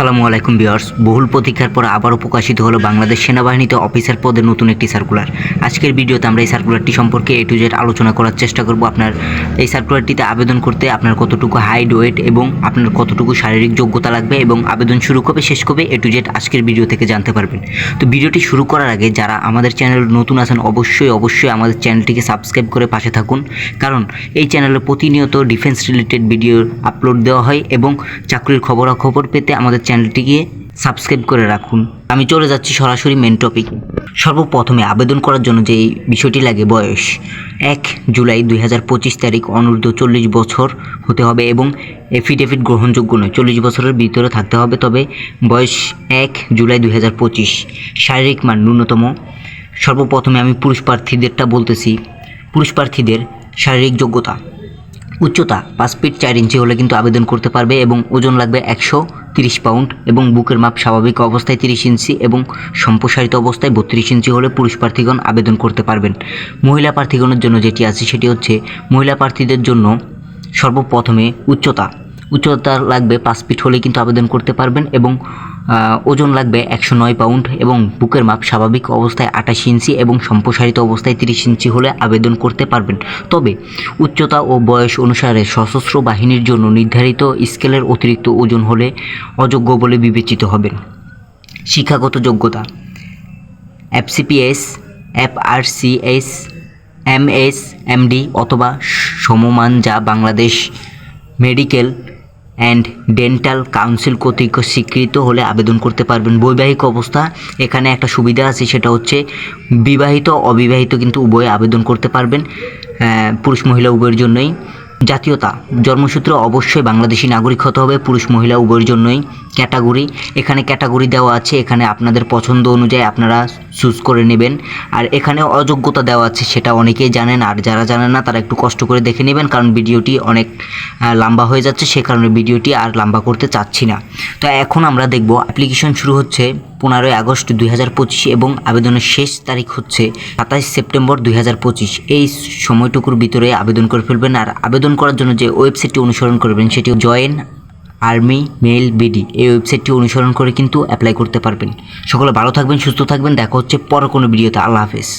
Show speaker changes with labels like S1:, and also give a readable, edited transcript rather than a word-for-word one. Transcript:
S1: আসসালামু আলাইকুম ভিউয়ার্স, বহুল প্রতীক্ষার পর আবারও প্রকাশিত হলো বাংলাদেশ সেনাবাহিনীতে অফিসার পদে নতুন একটি সার্কুলার। আজকের ভিডিওতে আমরা এই সার্কুলারটি সম্পর্কে A to Z আলোচনা করার চেষ্টা করব। আপনার এই সার্কুলারটিতে আবেদন করতে আপনার কতটুকু হাইট, ওয়েট এবং আপনার কতটুকু শারীরিক যোগ্যতা লাগবে এবং আবেদন শুরু কবে শেষ কবে A to Z আজকের ভিডিও থেকে জানতে পারবেন। তো ভিডিওটি শুরু করার আগে যারা আমাদের চ্যানেল নতুন আছেন অবশ্যই আমাদের চ্যানেলটিকে সাবস্ক্রাইব করে পাশে থাকুন, কারণ এই চ্যানেলে প্রতিনিয়ত ডিফেন্স রিলেটেড ভিডিও আপলোড দেওয়া হয় এবং চাকরির খবরাখবর পেতে আমাদের চ্যানেলটিকে সাবস্ক্রাইব করে রাখুন। আমি চলে যাচ্ছি সরাসরি মেন টপিকে। সর্বপ্রথমে আবেদন করার জন্য যে বিষয়টি লাগে, বয়স 1 জুলাই 2025 তারিখ অনূর্ধ্ব 40 বছর হতে হবে এবং এফিডেভিট গ্রহণযোগ্য নয়, 40 বছরের ভিতরে থাকতে হবে, তবে বয়স 1 জুলাই 2025। শারীরিক মান ন্যূনতম। সর্বপ্রথমে আমি পুরুষ প্রার্থীদেরটা বলতেছি। পুরুষ প্রার্থীদের শারীরিক যোগ্যতা: উচ্চতা 5 ফিট 4 ইঞ্চি হলে কিন্তু আবেদন করতে পারবে এবং ওজন লাগবে 130 পাউন্ড এবং বুকের মাপ স্বাভাবিক অবস্থায় 30 ইঞ্চি এবং সম্প্রসারিত অবস্থায় 32 ইঞ্চি হলে পুরুষ প্রার্থীগণ আবেদন করতে পারবেন। মহিলা প্রার্থীগণের জন্য যেটি আছে সেটি হচ্ছে, মহিলা প্রার্থীদের জন্য সর্বপ্রথমে উচ্চতা লাগবে 5 ফিট হলে কিন্তু আবেদন করতে পারবেন এবং ওজন লাগবে 109 পাউন্ড এবং বুকের মাপ স্বাভাবিক অবস্থায় 28 ইঞ্চি এবং সম্প্রসারিত অবস্থায় 30 ইঞ্চি হলে আবেদন করতে পারবেন। তবে উচ্চতা ও বয়স অনুসারে সশস্ত্র বাহিনীর জন্য নির্ধারিত স্কেলের অতিরিক্ত ওজন হলে অযোগ্য বলে বিবেচিত হবেন। শিক্ষাগত যোগ্যতা: FCPS, FRCS, MS, MD অথবা সমমান, যা Bangladesh medical and dental council কর্তৃক স্বীকৃত হলে আবেদন করতে পারবেন। বৈবাহিক অবস্থা: এখানে একটা সুবিধা আছে, সেটা হচ্ছে বিবাহিত অবিবাহিত কিন্তু উভয়ে আবেদন করতে পারবেন, পুরুষ মহিলা উভয়ের জন্যই। জাতীয়তা: জন্মসূত্রে অবশ্যই বাংলাদেশি নাগরিক হতে হবে, পুরুষ মহিলা উভয়ের জন্যই। ক্যাটাগরি: এখানে ক্যাটাগরি দেওয়া আছে, এখানে আপনাদের পছন্দ অনুযায়ী আপনারা চুজ করে নেবেন। আর এখানে অযোগ্যতা দেওয়া আছে, সেটা অনেকেই জানেন, আর যারা জানেন না তারা একটু কষ্ট করে দেখে নেবেন, কারণ ভিডিওটি অনেক লম্বা হয়ে যাচ্ছে, সে কারণে ভিডিওটি আর লম্বা করতে চাচ্ছি না। তো এখন আমরা দেখব, অ্যাপ্লিকেশন শুরু হচ্ছে 15 আগস্ট 2025 এবং আবেদনের শেষ তারিখ হচ্ছে 27 সেপ্টেম্বর 2025। এই সময়টুকুর ভিতরে আবেদন করে ফেলবেন। আর আবেদন করার জন্য যে ওয়েবসাইটটি অনুসরণ করবেন সেটি জয়েন আর্মি মেল বিডি, এই ওয়েবসাইটটি অনুসরণ করে কিন্তু অ্যাপ্লাই করতে পারবেন। সকলে ভালো থাকবেন, সুস্থ থাকবেন, দেখা হচ্ছে পরে কোনো ভিডিওতে। আল্লাহ হাফেজ।